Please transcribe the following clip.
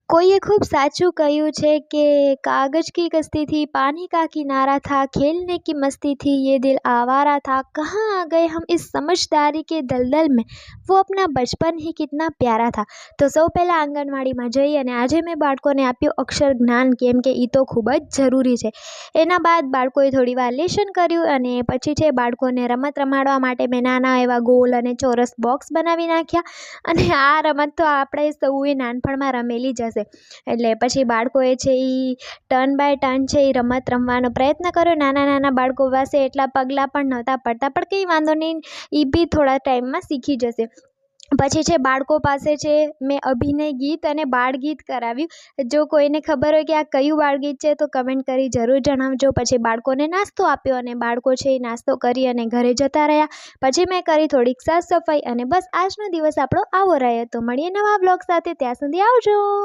कोઈએ खूब साचुं कह्युं छे के कागज की कश्ती थी पानी का किनारा था, खेलने की मस्ती थी ये दिल आवारा था, कहाँ आ गए हम इस समझदारी के दलदल में, वो अपना बचपन ही कितना प्यारा था। तो सौ पहला आंगणवाड़ीमां जई अने आजे मैं बाळकोने आप्युं अक्षर ज्ञान, केम के ई तो खूब ज जरूरी छे। एना बाद बाळकोए थोड़ीवार लेसन कर्युं अने पछी छे बाळकोने रमत रमाडवा माटे मैं नाना एवा गोल अने चौरस बॉक्स बनावी नाख्या अने आ रमत तो आपणे सौए नानपणमां रमेली ज हशे। એટલે પછી બાળકોએ છે એ ટર્ન બાય ટર્ન છે એ રમત રમવાનો પ્રયત્ન કર્યો। નાના નાના બાળકો પાસે એટલા પગલાં પણ નહોતા પડતા, પણ કંઈ વાંધો નહીં, એ બી થોડા ટાઈમમાં શીખી જશે। પછી છે બાળકો પાસે છે મેં અભિનય ગીત અને બાળગીત કરાવ્યું। જો કોઈને ખબર હોય કે આ કયું બાળગીત છે તો કમેન્ટ કરી જરૂર જણાવજો। પછી બાળકોને નાસ્તો આપ્યો અને બાળકો છે એ નાસ્તો કરી અને ઘરે જતા રહ્યા। પછી મેં કરી થોડીક સાફ સફાઈ અને બસ આજનો દિવસ આપણો આવો રહ્યો। તો મળીએ નવા બ્લોગ સાથે, ત્યાં સુધી આવજો।